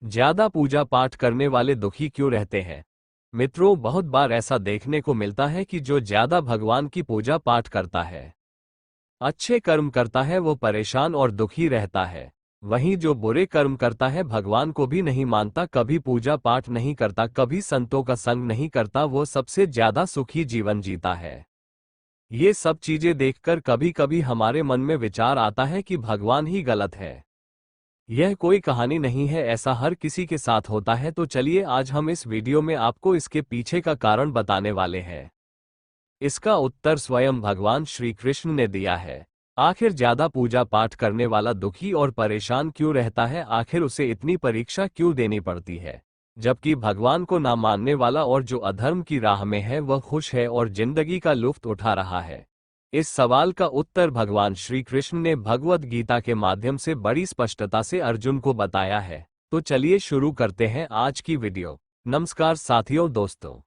ज्यादा पूजा पाठ करने वाले दुखी क्यों रहते हैं? मित्रों, बहुत बार ऐसा देखने को मिलता है कि जो ज्यादा भगवान की पूजा पाठ करता है, अच्छे कर्म करता है, वो परेशान और दुखी रहता है। वहीं जो बुरे कर्म करता है, भगवान को भी नहीं मानता, कभी पूजा पाठ नहीं करता, कभी संतों का संग नहीं करता, वो सबसे ज्यादा सुखी जीवन जीता है। ये सब चीजें देखकर कभी कभी हमारे मन में विचार आता है कि भगवान ही गलत है। यह कोई कहानी नहीं है, ऐसा हर किसी के साथ होता है। तो चलिए आज हम इस वीडियो में आपको इसके पीछे का कारण बताने वाले हैं। इसका उत्तर स्वयं भगवान श्री कृष्ण ने दिया है। आखिर ज्यादा पूजा पाठ करने वाला दुखी और परेशान क्यों रहता है? आखिर उसे इतनी परीक्षा क्यों देनी पड़ती है, जबकि भगवान को ना मानने वाला और जो अधर्म की राह में है वह खुश है और जिंदगी का लुत्फ उठा रहा है? इस सवाल का उत्तर भगवान श्री कृष्ण ने भगवद गीता के माध्यम से बड़ी स्पष्टता से अर्जुन को बताया है। तो चलिए शुरू करते हैं आज की वीडियो। नमस्कार साथियों, दोस्तों,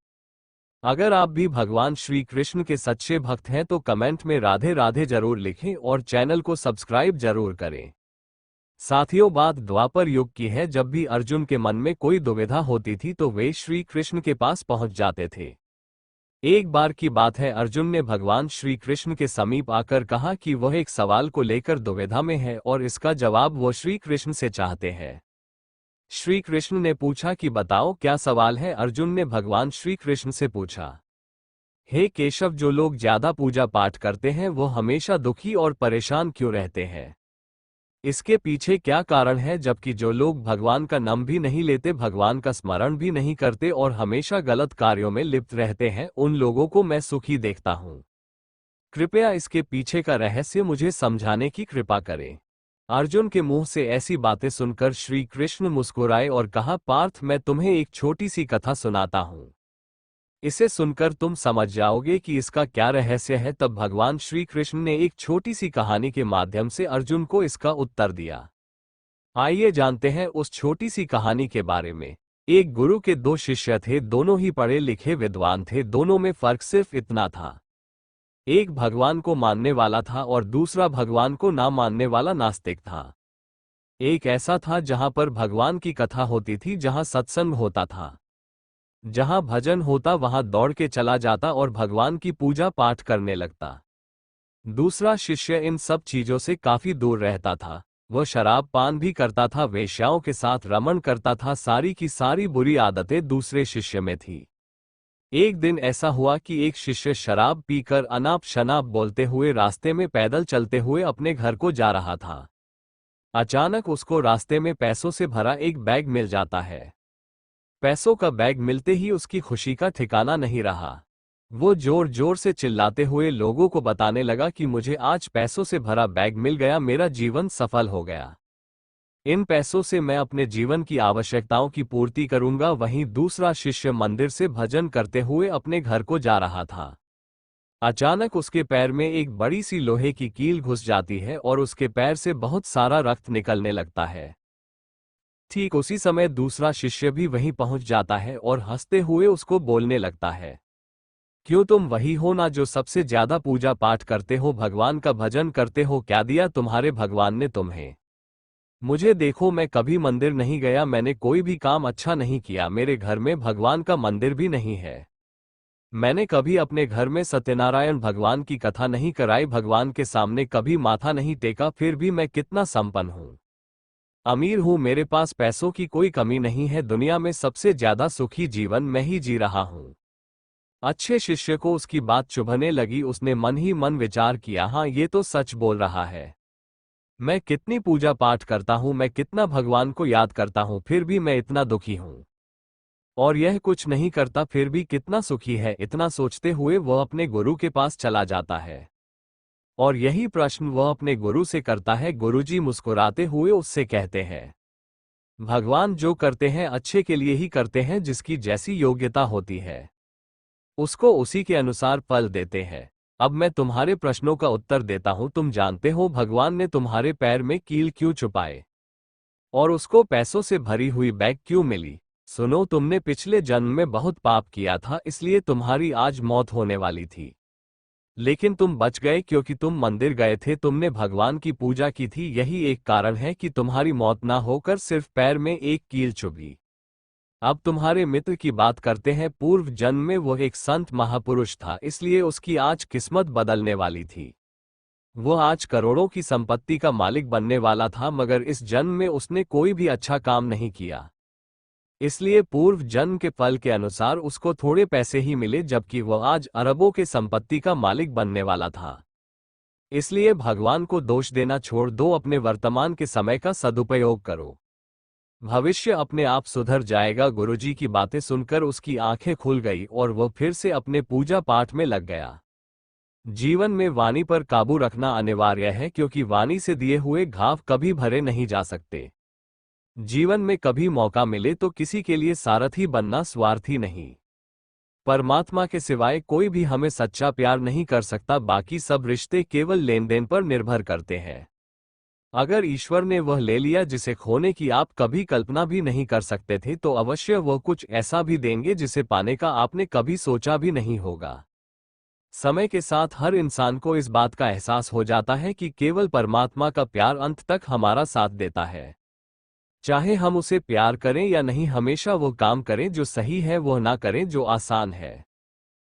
अगर आप भी भगवान श्री कृष्ण के सच्चे भक्त हैं तो कमेंट में राधे राधे जरूर लिखें और चैनल को सब्सक्राइब जरूर करें। साथियों, बात द्वापर युग की है। जब भी अर्जुन के मन में कोई दुविधा होती थी तो वे श्री कृष्ण के पास पहुंच जाते थे। एक बार की बात है, अर्जुन ने भगवान श्री कृष्ण के समीप आकर कहा कि वह एक सवाल को लेकर दुविधा में है और इसका जवाब वो श्री कृष्ण से चाहते हैं। श्री कृष्ण ने पूछा कि बताओ क्या सवाल है? अर्जुन ने भगवान श्री कृष्ण से पूछा, हे केशव, जो लोग ज्यादा पूजा पाठ करते हैं वो हमेशा दुखी और परेशान क्यों रहते हैं? इसके पीछे क्या कारण है? जबकि जो लोग भगवान का नाम भी नहीं लेते, भगवान का स्मरण भी नहीं करते और हमेशा गलत कार्यों में लिप्त रहते हैं, उन लोगों को मैं सुखी देखता हूँ। कृपया इसके पीछे का रहस्य मुझे समझाने की कृपा करें। अर्जुन के मुंह से ऐसी बातें सुनकर श्री कृष्ण मुस्कुराए और कहा, पार्थ, मैं तुम्हें एक छोटी सी कथा सुनाता हूँ। इसे सुनकर तुम समझ जाओगे कि इसका क्या रहस्य है। तब भगवान श्री कृष्ण ने एक छोटी सी कहानी के माध्यम से अर्जुन को इसका उत्तर दिया। आइए जानते हैं उस छोटी सी कहानी के बारे में। एक गुरु के दो शिष्य थे, दोनों ही पढ़े लिखे विद्वान थे। दोनों में फर्क सिर्फ इतना था, एक भगवान को मानने वाला था और दूसरा भगवान को ना मानने वाला नास्तिक था। एक ऐसा था जहां पर भगवान की कथा होती थी, जहां सत्संग होता था, जहां भजन होता, वहां दौड़ के चला जाता और भगवान की पूजा पाठ करने लगता। दूसरा शिष्य इन सब चीजों से काफी दूर रहता था। वह शराब पान भी करता था, वेश्याओं के साथ रमण करता था, सारी की सारी बुरी आदतें दूसरे शिष्य में थी। एक दिन ऐसा हुआ कि एक शिष्य शराब पीकर अनाप शनाप बोलते हुए रास्ते में पैदल चलते हुए अपने घर को जा रहा था। अचानक उसको रास्ते में पैसों से भरा एक बैग मिल जाता है। पैसों का बैग मिलते ही उसकी खुशी का ठिकाना नहीं रहा। वो जोर जोर से चिल्लाते हुए लोगों को बताने लगा कि मुझे आज पैसों से भरा बैग मिल गया, मेरा जीवन सफल हो गया। इन पैसों से मैं अपने जीवन की आवश्यकताओं की पूर्ति करूंगा। वहीं दूसरा शिष्य मंदिर से भजन करते हुए अपने घर को जा रहा था। अचानक उसके पैर में एक बड़ी सी लोहे की कील घुस जाती है और उसके पैर से बहुत सारा रक्त निकलने लगता है। ठीक उसी समय दूसरा शिष्य भी वहीं पहुंच जाता है और हंसते हुए उसको बोलने लगता है, क्यों, तुम वही हो ना जो सबसे ज्यादा पूजा पाठ करते हो, भगवान का भजन करते हो? क्या दिया तुम्हारे भगवान ने तुम्हें? मुझे देखो, मैं कभी मंदिर नहीं गया, मैंने कोई भी काम अच्छा नहीं किया, मेरे घर में भगवान का मंदिर भी नहीं है। मैंने कभी अपने घर में सत्यनारायण भगवान की कथा नहीं कराई, भगवान के सामने कभी माथा नहीं टेका, फिर भी मैं कितना संपन्न हूँ, अमीर हूँ, मेरे पास पैसों की कोई कमी नहीं है, दुनिया में सबसे ज्यादा सुखी जीवन मैं ही जी रहा हूँ। अच्छे शिष्य को उसकी बात चुभने लगी। उसने मन ही मन विचार किया, हाँ, ये तो सच बोल रहा है। मैं कितनी पूजा पाठ करता हूँ, मैं कितना भगवान को याद करता हूँ, फिर भी मैं इतना दुखी हूँ। और यह कुछ नहीं करता, फिर भी कितना सुखी है। इतना सोचते हुए वह अपने गुरु के पास चला जाता है और यही प्रश्न वह अपने गुरु से करता है। गुरुजी मुस्कुराते हुए उससे कहते हैं, भगवान जो करते हैं अच्छे के लिए ही करते हैं, जिसकी जैसी योग्यता होती है उसको उसी के अनुसार फल देते हैं। अब मैं तुम्हारे प्रश्नों का उत्तर देता हूं। तुम जानते हो भगवान ने तुम्हारे पैर में कील क्यों छुपाए और उसको पैसों से भरी हुई बैग क्यों मिली? सुनो, तुमने पिछले जन्म में बहुत पाप किया था, इसलिए तुम्हारी आज मौत होने वाली थी। लेकिन तुम बच गए क्योंकि तुम मंदिर गए थे, तुमने भगवान की पूजा की थी। यही एक कारण है कि तुम्हारी मौत ना होकर सिर्फ पैर में एक कील चुभी। अब तुम्हारे मित्र की बात करते हैं। पूर्व जन्म में वो एक संत महापुरुष था, इसलिए उसकी आज किस्मत बदलने वाली थी। वो आज करोड़ों की संपत्ति का मालिक बनने वाला था, मगर इस जन्म में उसने कोई भी अच्छा काम नहीं किया। इसलिए पूर्व जन्म के फल के अनुसार उसको थोड़े पैसे ही मिले, जबकि वह आज अरबों के संपत्ति का मालिक बनने वाला था। इसलिए भगवान को दोष देना छोड़ दो, अपने वर्तमान के समय का सदुपयोग करो। भविष्य अपने आप सुधर जाएगा। गुरुजी की बातें सुनकर उसकी आंखें खुल गई और वह फिर से अपने पूजा पाठ में लग गया। जीवन में वाणी पर काबू रखना अनिवार्य है, क्योंकि वाणी से दिए हुए घाव कभी भरे नहीं जा सकते। जीवन में कभी मौका मिले तो किसी के लिए सारथी बनना, स्वार्थी नहीं। परमात्मा के सिवाय कोई भी हमें सच्चा प्यार नहीं कर सकता। बाकी सब रिश्ते केवल लेन देन पर निर्भर करते हैं। अगर ईश्वर ने वह ले लिया जिसे खोने की आप कभी कल्पना भी नहीं कर सकते थे, तो अवश्य वह कुछ ऐसा भी देंगे जिसे पाने का आपने कभी सोचा भी नहीं होगा। समय के साथ हर इंसान को इस बात का एहसास हो जाता है कि केवल परमात्मा का प्यार अंत तक हमारा साथ देता है। चाहे हम उसे प्यार करें या नहीं, हमेशा वो काम करें जो सही है, वह ना करें जो आसान है।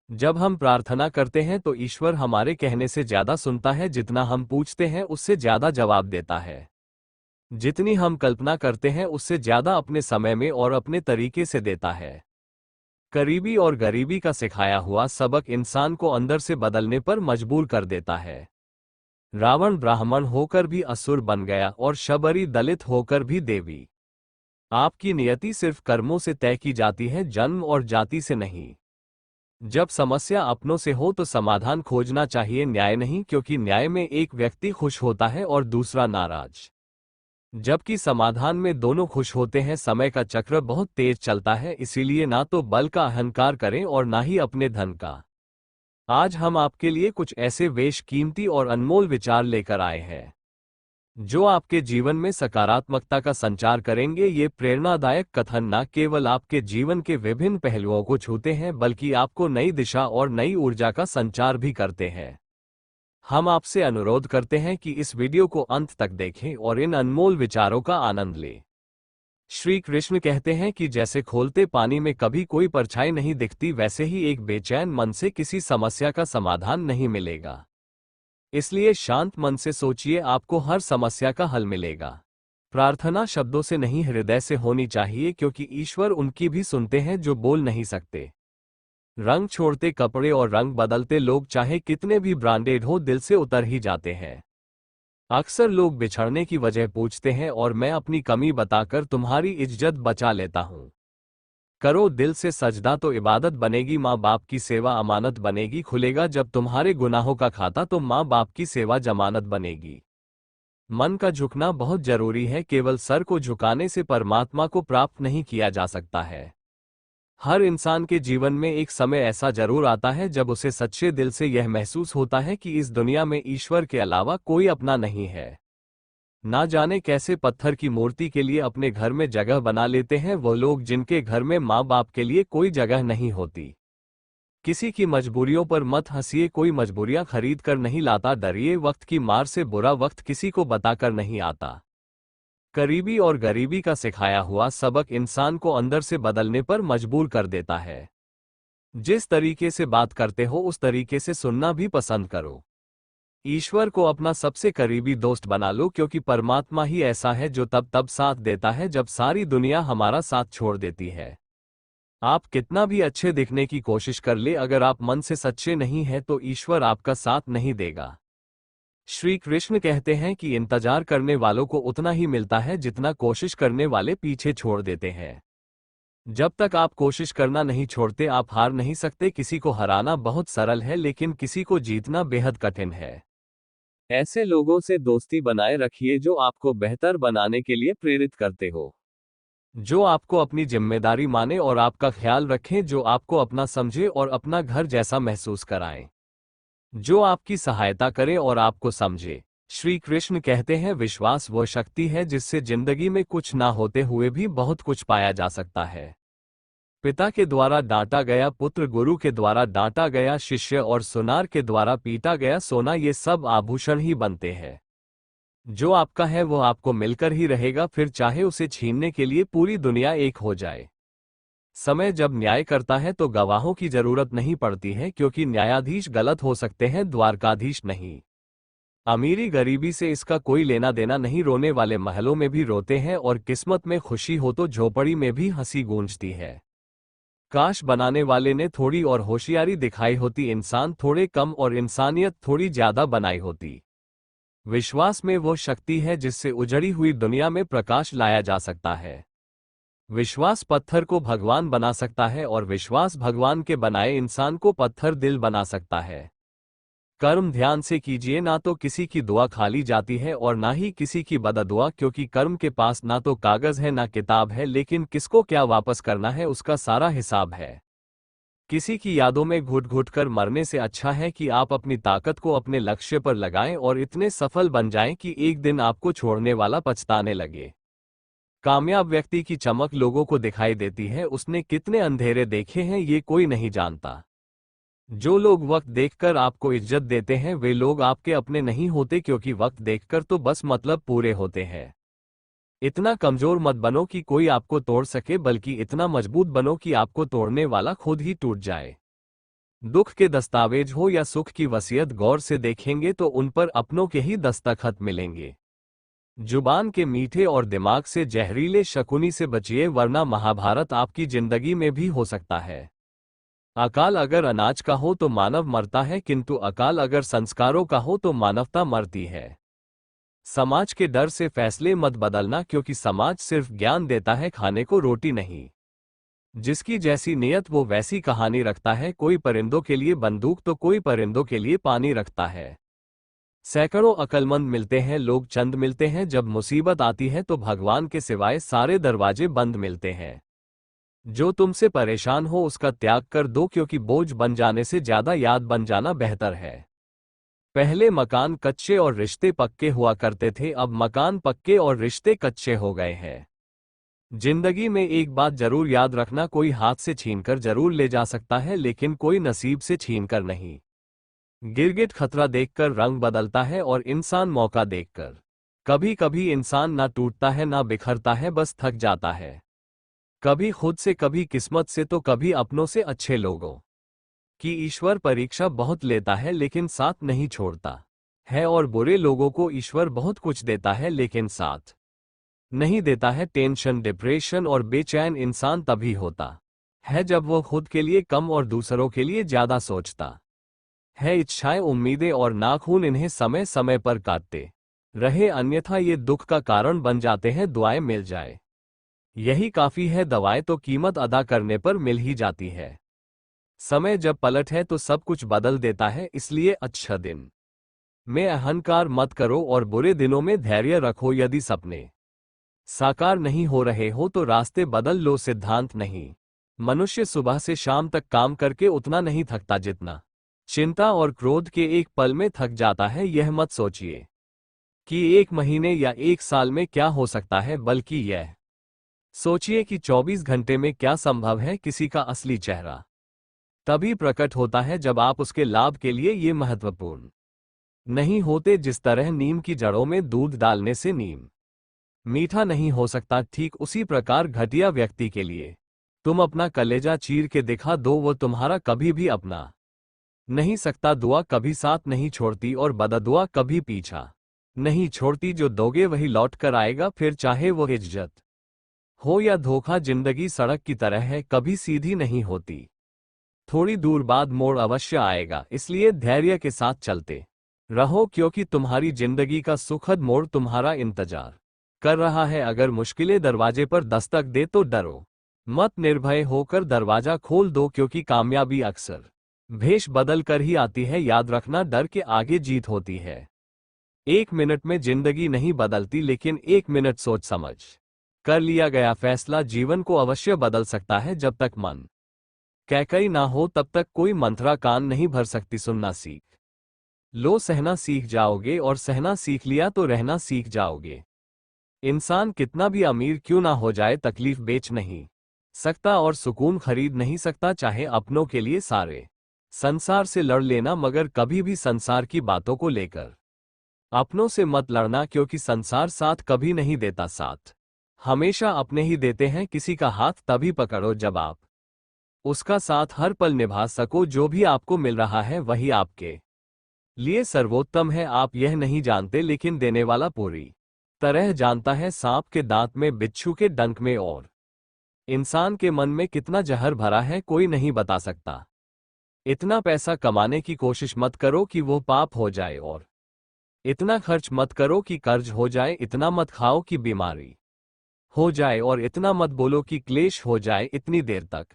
जब हम प्रार्थना करते हैं तो ईश्वर हमारे कहने से ज्यादा सुनता है। जितना हम पूछते हैं उससे ज्यादा जवाब देता है। जितनी हम कल्पना करते हैं उससे ज्यादा अपने समय में और अपने तरीके से देता है। करीबी और गरीबी का सिखाया हुआ सबक इंसान को अंदर से बदलने पर मजबूर कर देता है। रावण ब्राह्मण होकर भी असुर बन गया और शबरी दलित होकर भी देवी। आपकी नियति सिर्फ कर्मों से तय की जाती है, जन्म और जाति से नहीं। जब समस्या अपनों से हो तो समाधान खोजना चाहिए, न्याय नहीं, क्योंकि न्याय में एक व्यक्ति खुश होता है और दूसरा नाराज। जबकि समाधान में दोनों खुश होते हैं। समय का चक्र बहुत तेज चलता है, इसीलिए ना तो बल का अहंकार करें और ना ही अपने धन का। आज हम आपके लिए कुछ ऐसे बेशकीमती और अनमोल विचार लेकर आए हैं जो आपके जीवन में सकारात्मकता का संचार करेंगे। ये प्रेरणादायक कथन न केवल आपके जीवन के विभिन्न पहलुओं को छूते हैं, बल्कि आपको नई दिशा और नई ऊर्जा का संचार भी करते हैं। हम आपसे अनुरोध करते हैं कि इस वीडियो को अंत तक देखें और इन अनमोल विचारों का आनंद लें। श्री कृष्ण कहते हैं कि जैसे खोलते पानी में कभी कोई परछाई नहीं दिखती, वैसे ही एक बेचैन मन से किसी समस्या का समाधान नहीं मिलेगा। इसलिए शांत मन से सोचिए, आपको हर समस्या का हल मिलेगा। प्रार्थना शब्दों से नहीं, हृदय से होनी चाहिए, क्योंकि ईश्वर उनकी भी सुनते हैं जो बोल नहीं सकते। रंग छोड़ते कपड़े और रंग बदलते लोग चाहे कितने भी ब्रांडेड हो, दिल से उतर ही जाते हैं। अक्सर लोग बिछड़ने की वजह पूछते हैं और मैं अपनी कमी बताकर तुम्हारी इज्जत बचा लेता हूं। करो दिल से सजदा तो इबादत बनेगी, माँ बाप की सेवा अमानत बनेगी। खुलेगा जब तुम्हारे गुनाहों का खाता तो माँ बाप की सेवा जमानत बनेगी। मन का झुकना बहुत जरूरी है, केवल सर को झुकाने से परमात्मा को प्राप्त नहीं किया जा सकता है। हर इंसान के जीवन में एक समय ऐसा जरूर आता है जब उसे सच्चे दिल से यह महसूस होता है कि इस दुनिया में ईश्वर के अलावा कोई अपना नहीं है। ना जाने कैसे पत्थर की मूर्ति के लिए अपने घर में जगह बना लेते हैं वो लोग जिनके घर में माँ बाप के लिए कोई जगह नहीं होती। किसी की मजबूरियों पर मत हंसिए, कोई मजबूरियां खरीद कर नहीं लाता। डरिए वक्त की मार से, बुरा वक्त किसी को बताकर नहीं आता। करीबी और गरीबी का सिखाया हुआ सबक इंसान को अंदर से बदलने पर मजबूर कर देता है। जिस तरीके से बात करते हो उस तरीके से सुनना भी पसंद करो। ईश्वर को अपना सबसे करीबी दोस्त बना लो, क्योंकि परमात्मा ही ऐसा है जो तब साथ देता है जब सारी दुनिया हमारा साथ छोड़ देती है। आप कितना भी अच्छे दिखने की कोशिश कर ले, अगर आप मन से सच्चे नहीं हैं तो ईश्वर आपका साथ नहीं देगा। श्री कृष्ण कहते हैं कि इंतजार करने वालों को उतना ही मिलता है जितना कोशिश करने वाले पीछे छोड़ देते हैं। जब तक आप कोशिश करना नहीं छोड़ते, आप हार नहीं सकते। किसी को हराना बहुत सरल है, लेकिन किसी को जीतना बेहद कठिन है। ऐसे लोगों से दोस्ती बनाए रखिए जो आपको बेहतर बनाने के लिए प्रेरित करते हो, जो आपको अपनी जिम्मेदारी माने और आपका ख्याल रखें, जो आपको अपना समझे और अपना घर जैसा महसूस कराएं, जो आपकी सहायता करे और आपको समझे। श्री कृष्ण कहते हैं, विश्वास वह शक्ति है जिससे जिंदगी में कुछ ना होते हुए भी बहुत कुछ पाया जा सकता है। पिता के द्वारा डांटा गया पुत्र, गुरु के द्वारा डांटा गया शिष्य और सुनार के द्वारा पीटा गया सोना, ये सब आभूषण ही बनते हैं। जो आपका है वो आपको मिलकर ही रहेगा, फिर चाहे उसे छीनने के लिए पूरी दुनिया एक हो जाए। समय जब न्याय करता है तो गवाहों की जरूरत नहीं पड़ती है, क्योंकि न्यायाधीश गलत हो सकते हैं, द्वारकाधीश नहीं। अमीरी गरीबी से इसका कोई लेना देना नहीं। रोने वाले महलों में भी रोते हैं और किस्मत में खुशी हो तो झोपड़ी में भी हंसी गूंजती है। काश बनाने वाले ने थोड़ी और होशियारी दिखाई होती, इंसान थोड़े कम और इंसानियत थोड़ी ज्यादा बनाई होती। विश्वास में वो शक्ति है जिससे उजड़ी हुई दुनिया में प्रकाश लाया जा सकता है। विश्वास पत्थर को भगवान बना सकता है और विश्वास भगवान के बनाए इंसान को पत्थर दिल बना सकता है। कर्म ध्यान से कीजिए, ना तो किसी की दुआ खाली जाती है और ना ही किसी की बददुआ, क्योंकि कर्म के पास ना तो कागज है ना किताब है, लेकिन किसको क्या वापस करना है उसका सारा हिसाब है। किसी की यादों में घुट घुट कर मरने से अच्छा है कि आप अपनी ताकत को अपने लक्ष्य पर लगाएं और इतने सफल बन जाएं कि एक दिन आपको छोड़ने वाला पछताने लगे। कामयाब व्यक्ति की चमक लोगों को दिखाई देती है, उसने कितने अंधेरे देखे हैं ये कोई नहीं जानता। जो लोग वक्त देखकर आपको इज्जत देते हैं वे लोग आपके अपने नहीं होते, क्योंकि वक्त देखकर तो बस मतलब पूरे होते हैं। इतना कमजोर मत बनो कि कोई आपको तोड़ सके, बल्कि इतना मजबूत बनो कि आपको तोड़ने वाला खुद ही टूट जाए। दुख के दस्तावेज हो या सुख की वसीयत, गौर से देखेंगे तो उन पर अपनों के ही दस्तखत मिलेंगे। जुबान के मीठे और दिमाग से जहरीले शकुनी से बचिए, वरना महाभारत आपकी जिंदगी में भी हो सकता है। अकाल अगर अनाज का हो तो मानव मरता है, किंतु अकाल अगर संस्कारों का हो तो मानवता मरती है। समाज के डर से फैसले मत बदलना, क्योंकि समाज सिर्फ ज्ञान देता है, खाने को रोटी नहीं। जिसकी जैसी नियत वो वैसी कहानी रखता है। कोई परिंदों के लिए बंदूक तो कोई परिंदों के लिए पानी रखता है। सैकड़ों अक्लमंद मिलते हैं, लोग चंद मिलते हैं। जब मुसीबत आती है तो भगवान के सिवाय सारे दरवाजे बंद मिलते हैं। जो तुमसे परेशान हो उसका त्याग कर दो, क्योंकि बोझ बन जाने से ज्यादा याद बन जाना बेहतर है। पहले मकान कच्चे और रिश्ते पक्के हुआ करते थे, अब मकान पक्के और रिश्ते कच्चे हो गए हैं। जिंदगी में एक बात जरूर याद रखना, कोई हाथ से छीनकर जरूर ले जा सकता है, लेकिन कोई नसीब से छीनकर नहीं। गिरगिट खतरा देखकर रंग बदलता है और इंसान मौका देखकर। कभी कभी इंसान ना टूटता है ना बिखरता है, बस थक जाता है। कभी खुद से, कभी किस्मत से, तो कभी अपनों से। अच्छे लोगों की ईश्वर परीक्षा बहुत लेता है लेकिन साथ नहीं छोड़ता है, और बुरे लोगों को ईश्वर बहुत कुछ देता है लेकिन साथ नहीं देता है। टेंशन, डिप्रेशन और बेचैन इंसान तभी होता है जब वो खुद के लिए कम और दूसरों के लिए ज्यादा सोचता है। इच्छाएं, उम्मीदें और नाखून, इन्हें समय समय पर काटते रहे, अन्यथा ये दुख का कारण बन जाते हैं। दुआएं मिल जाए यही काफी है, दवाएं तो कीमत अदा करने पर मिल ही जाती है। समय जब पलट है तो सब कुछ बदल देता है, इसलिए अच्छा दिन में अहंकार मत करो और बुरे दिनों में धैर्य रखो। यदि सपने साकार नहीं हो रहे हो तो रास्ते बदल लो, सिद्धांत नहीं। मनुष्य सुबह से शाम तक काम करके उतना नहीं थकता जितना चिंता और क्रोध के एक पल में थक जाता है। यह मत सोचिए कि एक महीने या एक साल में क्या हो सकता है, बल्कि यह सोचिए कि 24 घंटे में क्या संभव है। किसी का असली चेहरा तभी प्रकट होता है जब आप उसके लाभ के लिए ये महत्वपूर्ण नहीं होते। जिस तरह नीम की जड़ों में दूध डालने से नीम मीठा नहीं हो सकता, ठीक उसी प्रकार घटिया व्यक्ति के लिए तुम अपना कलेजा चीर के दिखा दो, वो तुम्हारा कभी भी अपना नहीं सकता। दुआ कभी साथ नहीं छोड़ती और बददुआ कभी पीछा नहीं छोड़ती। जो दोगे वही लौट कर आएगा, फिर चाहे वो इज्जत हो या धोखा। जिंदगी सड़क की तरह है, कभी सीधी नहीं होती। थोड़ी दूर बाद मोड़ अवश्य आएगा, इसलिए धैर्य के साथ चलते रहो, क्योंकि तुम्हारी जिंदगी का सुखद मोड़ तुम्हारा इंतजार कर रहा है। अगर मुश्किलें दरवाजे पर दस्तक दे तो डरो मत, निर्भय होकर दरवाजा खोल दो, क्योंकि कामयाबी अक्सर भेष बदल कर ही आती है। याद रखना, डर के आगे जीत होती है। 1 मिनट में जिंदगी नहीं बदलती, लेकिन 1 मिनट सोच समझ कर लिया गया फैसला जीवन को अवश्य बदल सकता है। जब तक मन कैकई ना हो तब तक कोई मंत्रा कान नहीं भर सकती। सुनना सीख लो, सहना सीख जाओगे, और सहना सीख लिया तो रहना सीख जाओगे। इंसान कितना भी अमीर क्यों ना हो जाए, तकलीफ बेच नहीं सकता और सुकून खरीद नहीं सकता, चाहे अपनों के लिए सारे संसार से लड़ लेना, मगर कभी भी संसार की बातों को लेकर अपनों से मत लड़ना, क्योंकि संसार साथ कभी नहीं देता, साथ हमेशा अपने ही देते हैं। किसी का हाथ तभी पकड़ो जब आप उसका साथ हर पल निभा सको। जो भी आपको मिल रहा है वही आपके लिए सर्वोत्तम है। आप यह नहीं जानते, लेकिन देने वाला पूरी तरह जानता है। सांप के दांत में, बिच्छू के डंक में और इंसान के मन में कितना जहर भरा है, कोई नहीं बता सकता। इतना पैसा कमाने की कोशिश मत करो कि वो पाप हो जाए, और इतना खर्च मत करो कि कर्ज हो जाए। इतना मत खाओ कि बीमारी हो जाए, और इतना मत बोलो कि क्लेश हो जाए। इतनी देर तक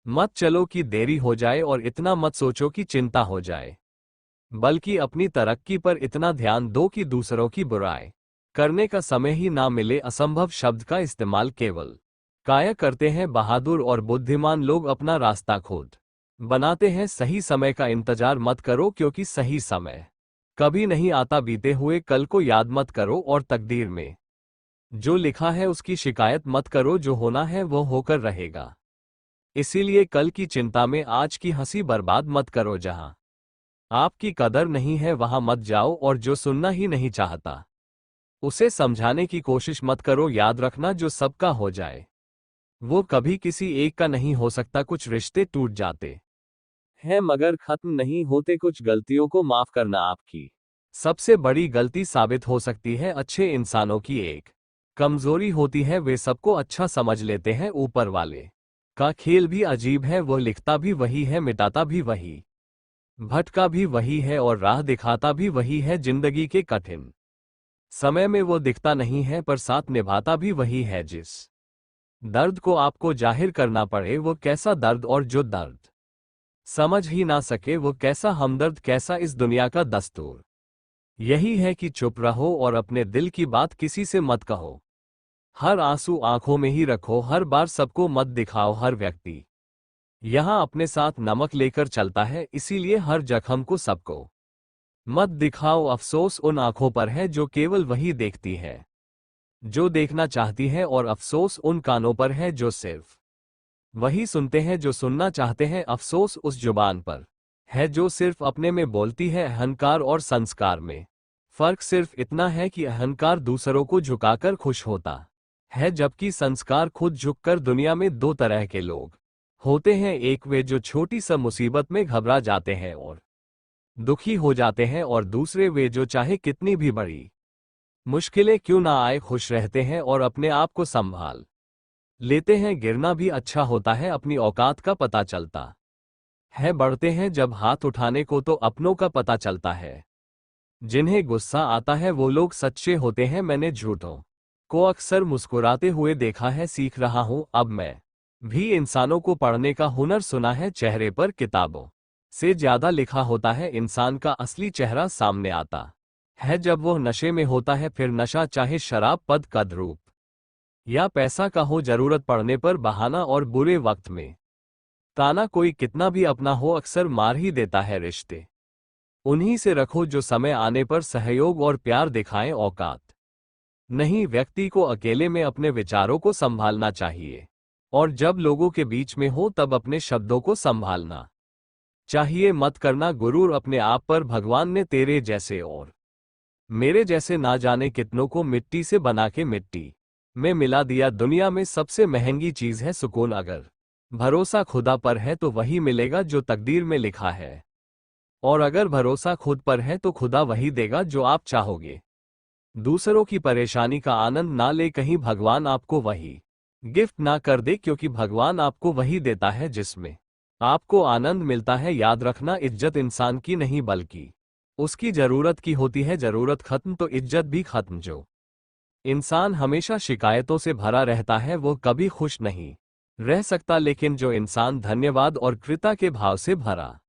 मत चलो कि देरी हो जाए, और इतना मत सोचो कि चिंता हो जाए। बल्कि अपनी तरक्की पर इतना ध्यान दो कि दूसरों की बुराई करने का समय ही ना मिले। असंभव शब्द का इस्तेमाल केवल काया करते हैं बहादुर और बुद्धिमान लोग। अपना रास्ता खुद बनाते हैं। सही समय का इंतजार मत करो, क्योंकि सही समय कभी नहीं आता। बीते हुए कल को याद मत करो, और तकदीर में जो लिखा है उसकी शिकायत मत करो। जो होना है वो होकर रहेगा। इसीलिए कल की चिंता में आज की हंसी बर्बाद मत करो। जहां आपकी कदर नहीं है वहां मत जाओ, और जो सुनना ही नहीं चाहता उसे समझाने की कोशिश मत करो। याद रखना, जो सबका हो जाए वो कभी किसी एक का नहीं हो सकता। कुछ रिश्ते टूट जाते हैं मगर खत्म नहीं होते। कुछ गलतियों को माफ करना आपकी सबसे बड़ी गलती साबित हो सकती है। अच्छे इंसानों की एक कमजोरी होती है, वे सबको अच्छा समझ लेते हैं। ऊपर वाले का खेल भी अजीब है, वो लिखता भी वही है, मिटाता भी वही, भटका भी वही है, और राह दिखाता भी वही है। जिंदगी के कठिन समय में वो दिखता नहीं है, पर साथ निभाता भी वही है। जिस दर्द को आपको जाहिर करना पड़े वो कैसा दर्द, और जो दर्द समझ ही ना सके वो कैसा हमदर्द। कैसा इस दुनिया का दस्तूर यही है कि चुप रहो और अपने दिल की बात किसी से मत कहो। हर आंसू आंखों में ही रखो, हर बार सबको मत दिखाओ। हर व्यक्ति यहां अपने साथ नमक लेकर चलता है, इसीलिए हर जख्म को सबको मत दिखाओ। अफसोस उन आंखों पर है जो केवल वही देखती है जो देखना चाहती है, और अफसोस उन कानों पर है जो सिर्फ वही सुनते हैं जो सुनना चाहते हैं। अफसोस उस जुबान पर है जो सिर्फ अपने में बोलती है। अहंकार और संस्कार में फर्क सिर्फ इतना है कि अहंकार दूसरों को झुकाकर खुश होता है, जबकि संस्कार खुद झुककर। दुनिया में दो तरह के लोग होते हैं, एक वे जो छोटी सी मुसीबत में घबरा जाते हैं और दुखी हो जाते हैं, और दूसरे वे जो चाहे कितनी भी बड़ी मुश्किलें क्यों ना आए खुश रहते हैं और अपने आप को संभाल लेते हैं। गिरना भी अच्छा होता है, अपनी औकात का पता चलता है। बढ़ते हैं जब हाथ उठाने को तो अपनों का पता चलता है। जिन्हें गुस्सा आता है वो लोग सच्चे होते हैं। मैंने झूठों को अक्सर मुस्कुराते हुए देखा है। सीख रहा हूं अब मैं भी इंसानों को पढ़ने का हुनर। सुना है चेहरे पर किताबों से ज्यादा लिखा होता है। इंसान का असली चेहरा सामने आता है जब वो नशे में होता है। फिर नशा चाहे शराब, पद, कद, रूप या पैसा का हो, जरूरत पड़ने पर बहाना, और बुरे वक्त में ताना। कोई कितना भी अपना हो अक्सर मार ही देता है। रिश्ते उन्हीं से रखो जो समय आने पर सहयोग और प्यार दिखाएं। औकात नहीं व्यक्ति को अकेले में अपने विचारों को संभालना चाहिए, और जब लोगों के बीच में हो तब अपने शब्दों को संभालना चाहिए। मत करना गुरूर अपने आप पर। भगवान ने तेरे जैसे और मेरे जैसे ना जाने कितनों को मिट्टी से बना के मिट्टी में मिला दिया। दुनिया में सबसे महंगी चीज है सुकून। अगर भरोसा खुदा पर है तो वही मिलेगा जो तकदीर में लिखा है, और अगर भरोसा खुद पर है तो खुदा वही देगा जो आप चाहोगे। दूसरों की परेशानी का आनंद ना ले, कहीं भगवान आपको वही गिफ्ट ना कर दे, क्योंकि भगवान आपको वही देता है जिसमें आपको आनंद मिलता है। याद रखना, इज्जत इंसान की नहीं बल्कि उसकी जरूरत की होती है। जरूरत खत्म तो इज्जत भी खत्म। जो इंसान हमेशा शिकायतों से भरा रहता है वो कभी खुश नहीं रह सकता, लेकिन जो इंसान धन्यवाद और कृतज्ञता के भाव से भरा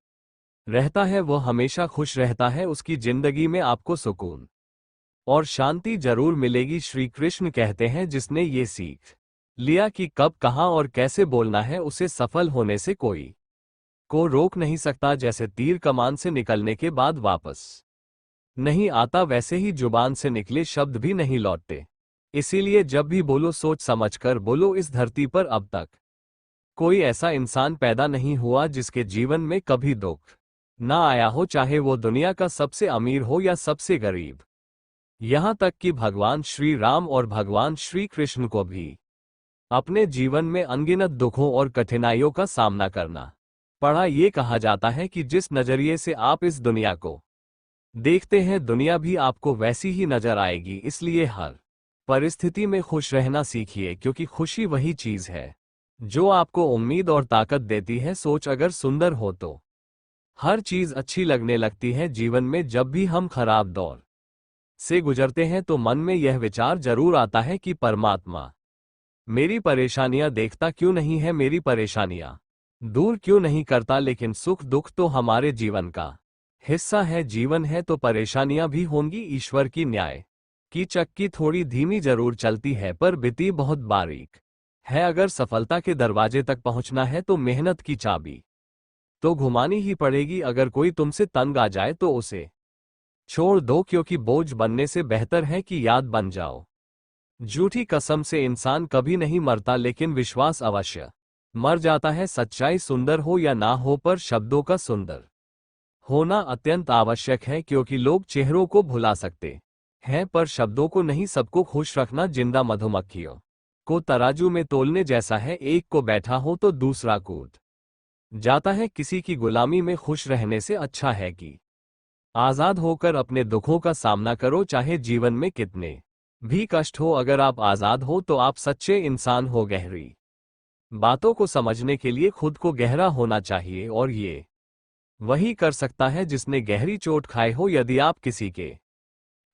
रहता है वो हमेशा खुश रहता है। उसकी जिंदगी में आपको सुकून और शांति जरूर मिलेगी। श्री कृष्ण कहते हैं, जिसने ये सीख लिया कि कब, कहां और कैसे बोलना है, उसे सफल होने से कोई को रोक नहीं सकता। जैसे तीर कमान से निकलने के बाद वापस नहीं आता, वैसे ही जुबान से निकले शब्द भी नहीं लौटते। इसीलिए जब भी बोलो सोच समझकर बोलो। इस धरती पर अब तक कोई ऐसा इंसान पैदा नहीं हुआ जिसके जीवन में कभी दुख ना आया हो, चाहे वो दुनिया का सबसे अमीर हो या सबसे गरीब। यहाँ तक कि भगवान श्री राम और भगवान श्री कृष्ण को भी अपने जीवन में अनगिनत दुखों और कठिनाइयों का सामना करना पड़ा। ये कहा जाता है कि जिस नजरिए से आप इस दुनिया को देखते हैं, दुनिया भी आपको वैसी ही नजर आएगी। इसलिए हर परिस्थिति में खुश रहना सीखिए, क्योंकि खुशी वही चीज है जो आपको उम्मीद और ताकत देती है। सोच अगर सुंदर हो तो हर चीज अच्छी लगने लगती है। जीवन में जब भी हम खराब दौर से गुजरते हैं तो मन में यह विचार जरूर आता है कि परमात्मा मेरी परेशानियां देखता क्यों नहीं है, मेरी परेशानियां दूर क्यों नहीं करता। लेकिन सुख दुख तो हमारे जीवन का हिस्सा है। जीवन है तो परेशानियां भी होंगी। ईश्वर की न्याय की चक्की थोड़ी धीमी जरूर चलती है, पर विधि बहुत बारीक है। अगर सफलता के दरवाजे तक पहुंचना है तो मेहनत की चाबी तो घुमानी ही पड़ेगी। अगर कोई तुमसे तंग आ जाए तो उसे छोड़ दो, क्योंकि बोझ बनने से बेहतर है कि याद बन जाओ। झूठी कसम से इंसान कभी नहीं मरता, लेकिन विश्वास अवश्य मर जाता है। सच्चाई सुंदर हो या ना हो, पर शब्दों का सुंदर होना अत्यंत आवश्यक है, क्योंकि लोग चेहरों को भुला सकते हैं पर शब्दों को नहीं। सबको खुश रखना जिंदा मधुमक्खियों को तराजू में तोलने जैसा है। एक को बैठा हो तो दूसरा कूद जाता है। किसी की गुलामी में खुश रहने से अच्छा है कि आजाद होकर अपने दुखों का सामना करो, चाहे जीवन में कितने भी कष्ट हो। अगर आप आजाद हो तो आप सच्चे इंसान हो। गहरी बातों को समझने के लिए खुद को गहरा होना चाहिए, और ये वही कर सकता है जिसने गहरी चोट खाई हो। यदि आप किसी के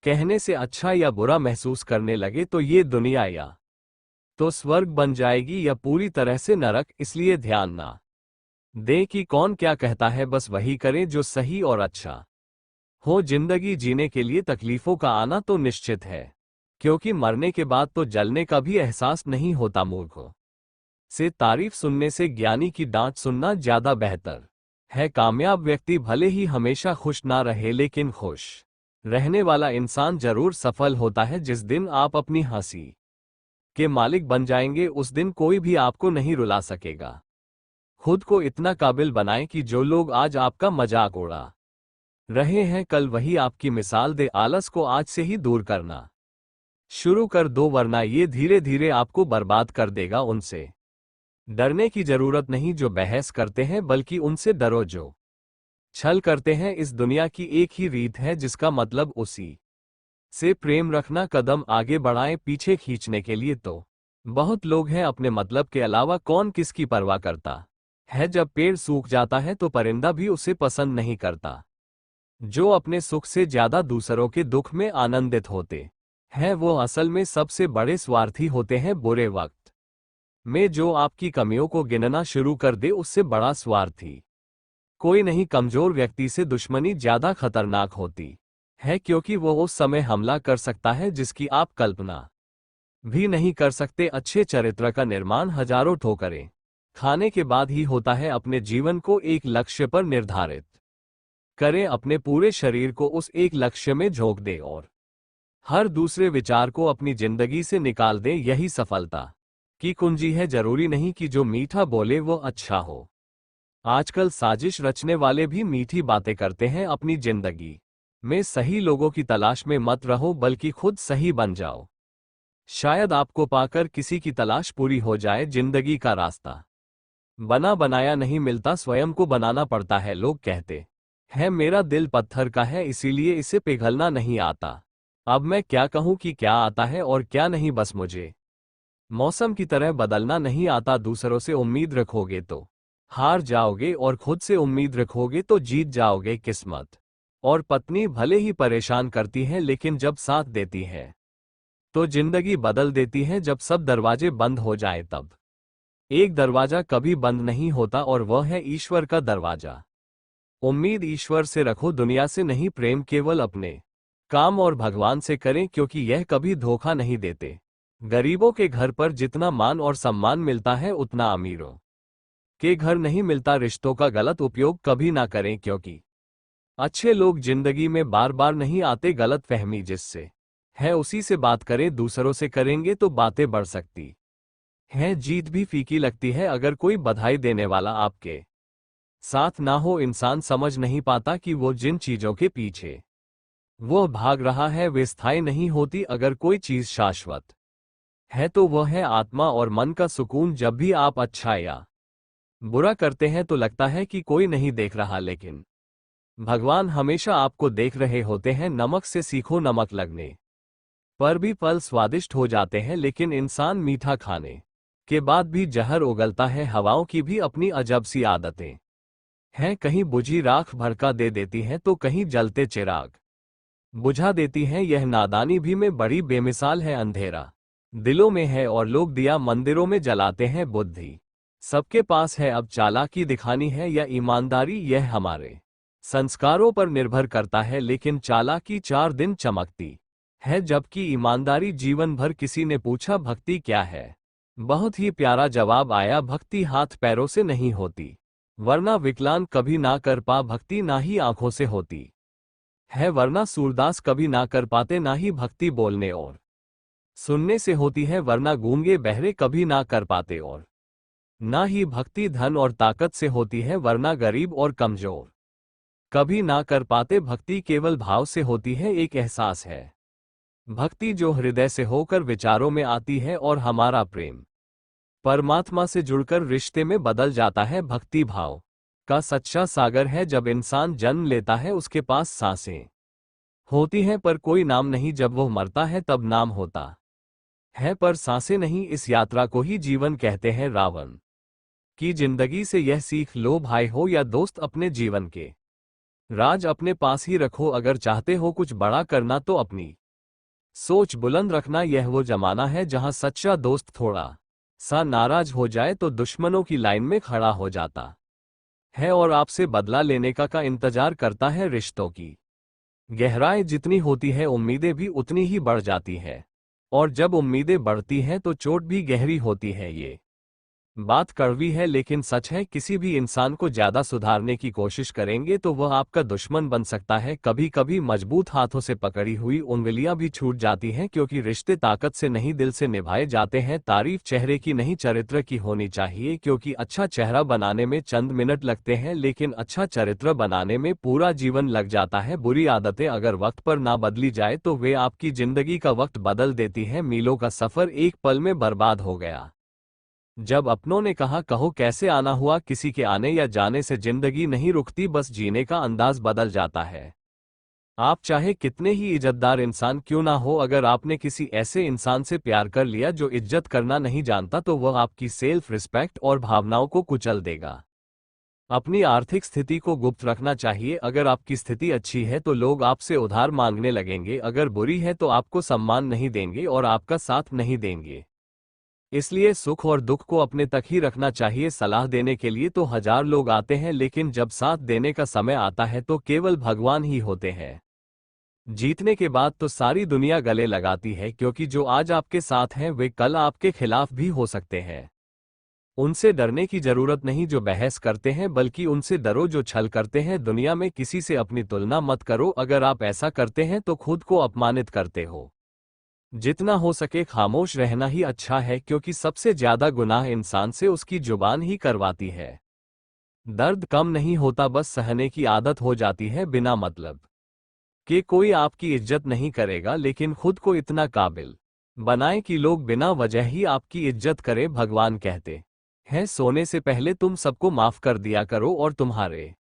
कहने से अच्छा या बुरा महसूस करने लगे तो ये दुनिया या तो स्वर्ग बन जाएगी या पूरी तरह से नरक। इसलिए ध्यान ना दें कि कौन क्या कहता है, बस वही करें जो सही और अच्छा हो। जिंदगी जीने के लिए तकलीफों का आना तो निश्चित है, क्योंकि मरने के बाद तो जलने का भी एहसास नहीं होता। मूर्खों से तारीफ सुनने से ज्ञानी की डांट सुनना ज्यादा बेहतर है। कामयाब व्यक्ति भले ही हमेशा खुश ना रहे, लेकिन खुश रहने वाला इंसान जरूर सफल होता है। जिस दिन आप अपनी हंसी के मालिक बन जाएंगे, उस दिन कोई भी आपको नहीं रुला सकेगा। खुद को इतना काबिल बनाएं कि जो लोग आज आपका मजाक उड़ा रहे हैं, कल वही आपकी मिसाल दे। आलस को आज से ही दूर करना शुरू कर दो, वरना ये धीरे धीरे आपको बर्बाद कर देगा। उनसे डरने की जरूरत नहीं जो बहस करते हैं, बल्कि उनसे डरो जो छल करते हैं। इस दुनिया की एक ही रीत है, जिसका मतलब उसी से प्रेम रखना। कदम आगे बढ़ाएं पीछे खींचने के लिए तो बहुत लोग हैं, अपने मतलब के अलावा कौन किसकी परवाह करता है। जब पेड़ सूख जाता है तो परिंदा भी उसे पसंद नहीं करता। जो अपने सुख से ज्यादा दूसरों के दुख में आनंदित होते हैं, वो असल में सबसे बड़े स्वार्थी होते हैं। बुरे वक्त में जो आपकी कमियों को गिनना शुरू कर दे, उससे बड़ा स्वार्थी कोई नहीं। कमजोर व्यक्ति से दुश्मनी ज्यादा खतरनाक होती है, क्योंकि वो उस समय हमला कर सकता है जिसकी आप कल्पना भी नहीं कर सकते। अच्छे चरित्र का निर्माण हजारों ठोकरें खाने के बाद ही होता है। अपने जीवन को एक लक्ष्य पर निर्धारित करें, अपने पूरे शरीर को उस एक लक्ष्य में झोंक दें और हर दूसरे विचार को अपनी जिंदगी से निकाल दें। यही सफलता की कुंजी है। जरूरी नहीं कि जो मीठा बोले वो अच्छा हो। आजकल साजिश रचने वाले भी मीठी बातें करते हैं। अपनी जिंदगी में सही लोगों की तलाश में मत रहो, बल्कि खुद सही बन जाओ। शायद आपको पाकर किसी की तलाश पूरी हो जाए। जिंदगी का रास्ता बना बनाया नहीं मिलता, स्वयं को बनाना पड़ता है। लोग कहते हैं मेरा दिल पत्थर का है, इसीलिए इसे पिघलना नहीं आता। अब मैं क्या कहूं कि क्या आता है और क्या नहीं, बस मुझे मौसम की तरह बदलना नहीं आता। दूसरों से उम्मीद रखोगे तो हार जाओगे, और खुद से उम्मीद रखोगे तो जीत जाओगे। किस्मत और पत्नी भले ही परेशान करती हैं, लेकिन जब साथ देती है तो जिंदगी बदल देती है। जब सब दरवाजे बंद हो जाए तब एक दरवाजा कभी बंद नहीं होता, और वह है ईश्वर का दरवाजा। उम्मीद ईश्वर से रखो, दुनिया से नहीं। प्रेम केवल अपने काम और भगवान से करें, क्योंकि यह कभी धोखा नहीं देते। गरीबों के घर पर जितना मान और सम्मान मिलता है, उतना अमीरों के घर नहीं मिलता। रिश्तों का गलत उपयोग कभी ना करें, क्योंकि अच्छे लोग जिंदगी में बार बार नहीं आते। गलत फहमी जिससे है उसी से बात करें। दूसरों से करेंगे तो बातें बढ़ सकती है जीत भी फीकी लगती है अगर कोई बधाई देने वाला आपके साथ ना हो। इंसान समझ नहीं पाता कि वो जिन चीजों के पीछे वो भाग रहा है वे स्थायी नहीं होती। अगर कोई चीज शाश्वत है तो वह है आत्मा और मन का सुकून। जब भी आप अच्छा या बुरा करते हैं तो लगता है कि कोई नहीं देख रहा, लेकिन भगवान हमेशा आपको देख रहे होते हैं। नमक से सीखो, नमक लगने पर भी फल स्वादिष्ट हो जाते हैं, लेकिन इंसान मीठा खाने के बाद भी जहर उगलता है। हवाओं की भी अपनी अजब सी आदतें हैं, कहीं बुझी राख भड़का दे देती हैं तो कहीं जलते चिराग बुझा देती हैं। यह नादानी भी में बड़ी बेमिसाल है। अंधेरा दिलों में है और लोग दिया मंदिरों में जलाते हैं। बुद्धि सबके पास है, अब चालाकी दिखानी है या ईमानदारी, यह हमारे संस्कारों पर निर्भर करता है। लेकिन चालाकी 4 दिन चमकती है जबकि ईमानदारी जीवन भर। किसी ने पूछा भक्ति क्या है, बहुत ही प्यारा जवाब आया, भक्ति हाथ पैरों से नहीं होती, वरना विकलांग कभी ना कर पा भक्ति, ना ही आंखों से होती है, वरना सूरदास कभी ना कर पाते। ना ही भक्ति बोलने और सुनने से होती है, वरना गूंगे बहरे कभी ना कर पाते। और ना ही भक्ति धन और ताकत से होती है, वरना गरीब और कमजोर कभी ना कर पाते। भक्ति केवल भाव से होती है, एक एहसास है भक्ति जो हृदय से होकर विचारों में आती है और हमारा प्रेम परमात्मा से जुड़कर रिश्ते में बदल जाता है। भक्ति भाव का सच्चा सागर है। जब इंसान जन्म लेता है उसके पास सांसें होती हैं पर कोई नाम नहीं, जब वो मरता है तब नाम होता है पर सांसें नहीं। इस यात्रा को ही जीवन कहते हैं। रावण की जिंदगी से यह सीख लो, भाई हो या दोस्त, अपने जीवन के राज अपने पास ही रखो। अगर चाहते हो कुछ बड़ा करना तो अपनी सोच बुलंद रखना। यह वो जमाना है जहां सच्चा दोस्त थोड़ा सा नाराज हो जाए तो दुश्मनों की लाइन में खड़ा हो जाता है और आपसे बदला लेने का इंतजार करता है। रिश्तों की गहराई जितनी होती है उम्मीदें भी उतनी ही बढ़ जाती है, और जब उम्मीदें बढ़ती हैं तो चोट भी गहरी होती है। ये बात कड़वी है लेकिन सच है, किसी भी इंसान को ज्यादा सुधारने की कोशिश करेंगे तो वह आपका दुश्मन बन सकता है। कभी कभी मजबूत हाथों से पकड़ी हुई उंगलियां भी छूट जाती हैं, क्योंकि रिश्ते ताकत से नहीं दिल से निभाए जाते हैं। तारीफ चेहरे की नहीं चरित्र की होनी चाहिए, क्योंकि अच्छा चेहरा बनाने में चंद मिनट लगते हैं लेकिन अच्छा चरित्र बनाने में पूरा जीवन लग जाता है। बुरी आदतें अगर वक्त पर ना बदली जाए तो वे आपकी जिंदगी का वक्त बदल देती हैं। मीलों का सफर एक पल में बर्बाद हो गया। जब अपनों ने कहा कहो कैसे आना हुआ, किसी के आने या जाने से जिंदगी नहीं रुकती, बस जीने का अंदाज बदल जाता है। आप चाहे कितने ही इज्जतदार इंसान क्यों ना हो, अगर आपने किसी ऐसे इंसान से प्यार कर लिया जो इज्जत करना नहीं जानता तो वह आपकी सेल्फ रिस्पेक्ट और भावनाओं को कुचल देगा। अपनी आर्थिक स्थिति को गुप्त रखना चाहिए। अगर आपकी स्थिति अच्छी है तो लोग आपसे उधार मांगने लगेंगे, अगर बुरी है तो आपको सम्मान नहीं देंगे और आपका साथ नहीं देंगे। इसलिए सुख और दुख को अपने तक ही रखना चाहिए। सलाह देने के लिए तो 1000 लोग आते हैं, लेकिन जब साथ देने का समय आता है तो केवल भगवान ही होते हैं। जीतने के बाद तो सारी दुनिया गले लगाती है, क्योंकि जो आज आपके साथ हैं वे कल आपके खिलाफ भी हो सकते हैं। उनसे डरने की जरूरत नहीं जो बहस करते हैं, बल्कि उनसे डरो जो छल करते हैं। दुनिया में किसी से अपनी तुलना मत करो, अगर आप ऐसा करते हैं तो खुद को अपमानित करते हो। जितना हो सके खामोश रहना ही अच्छा है, क्योंकि सबसे ज्यादा गुनाह इंसान से उसकी जुबान ही करवाती है। दर्द कम नहीं होता, बस सहने की आदत हो जाती है। बिना मतलब कि कोई आपकी इज्जत नहीं करेगा, लेकिन खुद को इतना काबिल बनाएं कि लोग बिना वजह ही आपकी इज्जत करें। भगवान कहते हैं सोने से पहले तुम सबको माफ कर दिया करो और तुम्हारे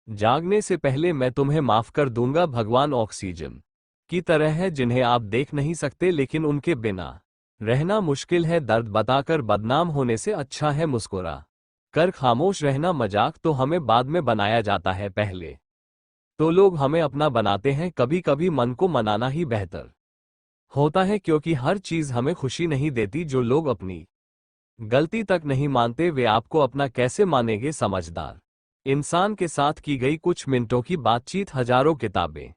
जागने से पहले मैं तुम्हें माफ कर दूंगा। भगवान ऑक्सीजन की तरह है जिन्हें आप देख नहीं सकते, लेकिन उनके बिना रहना मुश्किल है। दर्द बताकर बदनाम होने से अच्छा है मुस्कुरा कर खामोश रहना। मजाक तो हमें बाद में बनाया जाता है, पहले तो लोग हमें अपना बनाते हैं। कभी कभी मन को मनाना ही बेहतर होता है, क्योंकि हर चीज हमें खुशी नहीं देती। जो लोग अपनी गलती तक नहीं मानते वे आपको अपना कैसे मानेंगे। समझदार इंसान के साथ की गई कुछ मिनटों की बातचीत हजारों किताबें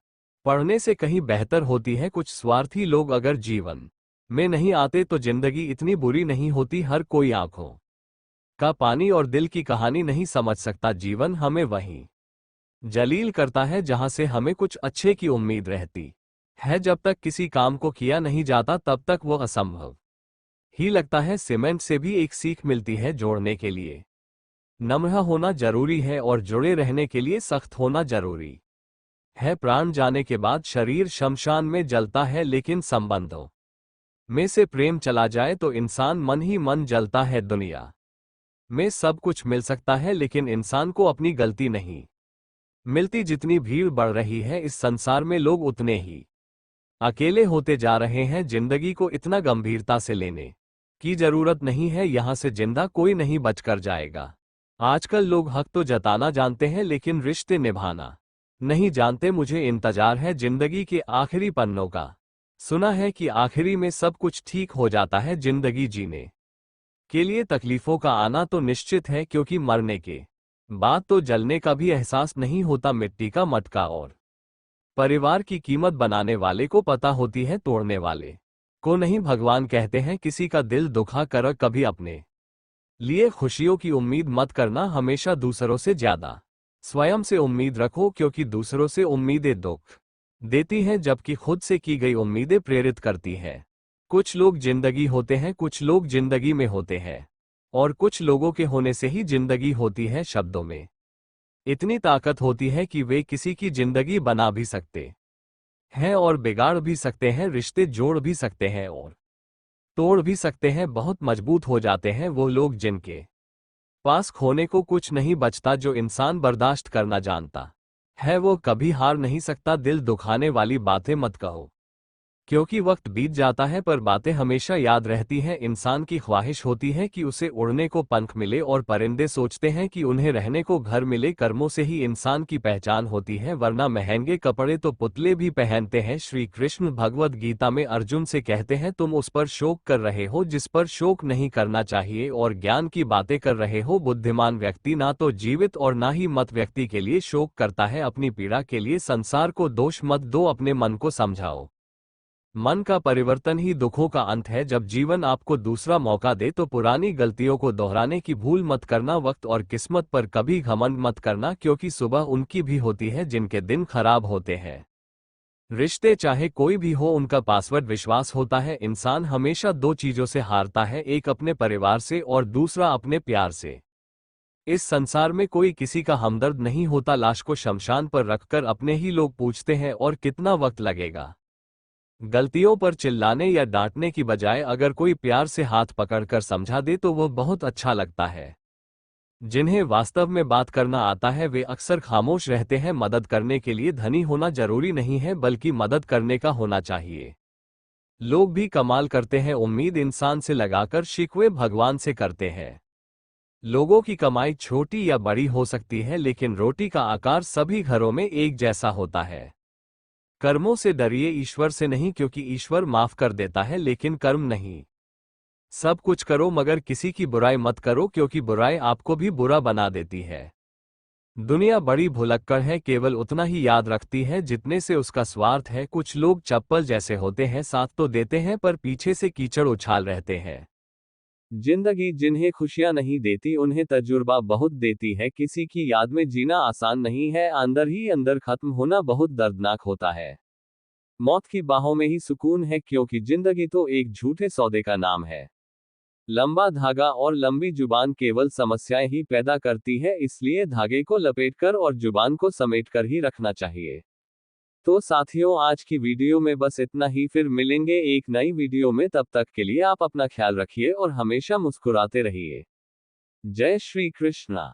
पढ़ने से कहीं बेहतर होती है। कुछ स्वार्थी लोग अगर जीवन में नहीं आते तो जिंदगी इतनी बुरी नहीं होती। हर कोई आंखों का पानी और दिल की कहानी नहीं समझ सकता। जीवन हमें वहीं जलील करता है जहां से हमें कुछ अच्छे की उम्मीद रहती है। जब तक किसी काम को किया नहीं जाता तब तक वो असंभव ही लगता है सीमेंट से भी एक सीख मिलती है जोड़ने के लिए। नम्र होना जरूरी है और जुड़े रहने के लिए सख्त होना जरूरी है। प्राण जाने के बाद शरीर शमशान में जलता है, लेकिन संबंधों में से प्रेम चला जाए तो इंसान मन ही मन जलता है। दुनिया में सब कुछ मिल सकता है, लेकिन इंसान को अपनी गलती नहीं मिलती। जितनी भीड़ बढ़ रही है इस संसार में, लोग उतने ही अकेले होते जा रहे हैं। जिंदगी को इतना गंभीरता से लेने की जरूरत नहीं है, यहां से जिंदा कोई नहीं बचकर जाएगा। आजकल लोग हक तो जताना जानते हैं, लेकिन रिश्ते निभाना नहीं जानते। मुझे इंतजार है जिंदगी के आखिरी पन्नों का। सुना है कि आखिरी में सब कुछ ठीक हो जाता है। जिंदगी जीने के लिए तकलीफों का आना तो निश्चित है, क्योंकि मरने के बाद तो जलने का भी एहसास नहीं होता। मिट्टी का मटका और परिवार की कीमत बनाने वाले को पता होती है, तोड़ने वाले को नहीं। भगवान कहते हैं किसी का दिल दुखा कर कभी अपने लिए खुशियों की उम्मीद मत करना। हमेशा दूसरों से ज्यादा स्वयं से उम्मीद रखो, क्योंकि दूसरों से उम्मीदें दुख देती हैं, जबकि खुद से की गई उम्मीदें प्रेरित करती हैं। कुछ लोग जिंदगी होते हैं, कुछ लोग जिंदगी में होते हैं, और कुछ लोगों के होने से ही जिंदगी होती है। शब्दों में इतनी ताकत होती है कि वे किसी की जिंदगी बना भी सकते हैं और बिगाड़ भी सकते हैं। रिश्ते जोड़ भी सकते हैं और तोड़ भी सकते हैं। बहुत मजबूत हो जाते हैं वो लोग जिनके पास खोने को कुछ नहीं बचता। जो इंसान बर्दाश्त करना जानता है वो कभी हार नहीं सकता। दिल दुखाने वाली बातें मत कहो, क्योंकि वक्त बीत जाता है, पर बातें हमेशा याद रहती हैं। इंसान की ख्वाहिश होती है कि उसे उड़ने को पंख मिले, और परिंदे सोचते हैं कि उन्हें रहने को घर मिले। कर्मों से ही इंसान की पहचान होती है, वरना महंगे कपड़े तो पुतले भी पहनते हैं। श्री कृष्ण भगवद गीता में अर्जुन से कहते हैं, तुम उस पर शोक कर रहे हो जिस पर शोक नहीं करना चाहिए, और ज्ञान की बातें कर रहे हो। बुद्धिमान व्यक्ति ना तो जीवित और ना ही मत व्यक्ति के लिए शोक करता है। अपनी पीड़ा के लिए संसार को दोष मत दो, अपने मन को समझाओ। मन का परिवर्तन ही दुखों का अंत है। जब जीवन आपको दूसरा मौका दे तो पुरानी गलतियों को दोहराने की भूल मत करना। वक्त और किस्मत पर कभी घमंड मत करना, क्योंकि सुबह उनकी भी होती है जिनके दिन खराब होते हैं। रिश्ते चाहे कोई भी हो, उनका पासवर्ड विश्वास होता है। इंसान हमेशा दो चीजों से हारता है, एक अपने परिवार से और दूसरा अपने प्यार से। इस संसार में कोई किसी का हमदर्द नहीं होता। लाश को शमशान पर रखकर अपने ही लोग पूछते हैं, और कितना वक्त लगेगा। गलतियों पर चिल्लाने या डांटने की बजाय अगर कोई प्यार से हाथ पकड़कर समझा दे तो वो बहुत अच्छा लगता है। जिन्हें वास्तव में बात करना आता है वे अक्सर खामोश रहते हैं। मदद करने के लिए धनी होना जरूरी नहीं है, बल्कि मदद करने का होना चाहिए। लोग भी कमाल करते हैं, उम्मीद इंसान से लगाकर शिकवे भगवान से करते हैं। लोगों की कमाई छोटी या बड़ी हो सकती है, लेकिन रोटी का आकार सभी घरों में एक जैसा होता है। कर्मों से डरिए, ईश्वर से नहीं, क्योंकि ईश्वर माफ कर देता है लेकिन कर्म नहीं। सब कुछ करो मगर किसी की बुराई मत करो, क्योंकि बुराई आपको भी बुरा बना देती है। दुनिया बड़ी भुलक्कड़ है, केवल उतना ही याद रखती है जितने से उसका स्वार्थ है। कुछ लोग चप्पल जैसे होते हैं, साथ तो देते हैं पर पीछे से कीचड़ उछाल रहते हैं। जिंदगी जिन्हें खुशियां नहीं देती उन्हें तजुर्बा बहुत देती है। किसी की याद में जीना आसान नहीं है, अंदर ही अंदर खत्म होना बहुत दर्दनाक होता है। मौत की बाहों में ही सुकून है, क्योंकि जिंदगी तो एक झूठे सौदे का नाम है। लंबा धागा और लंबी जुबान केवल समस्याएं ही पैदा करती है, इसलिए धागे को लपेटकर और जुबान को समेटकर ही रखना चाहिए। तो साथियों, आज की वीडियो में बस इतना ही। फिर मिलेंगे एक नई वीडियो में, तब तक के लिए आप अपना ख्याल रखिए और हमेशा मुस्कुराते रहिए। जय श्री कृष्णा।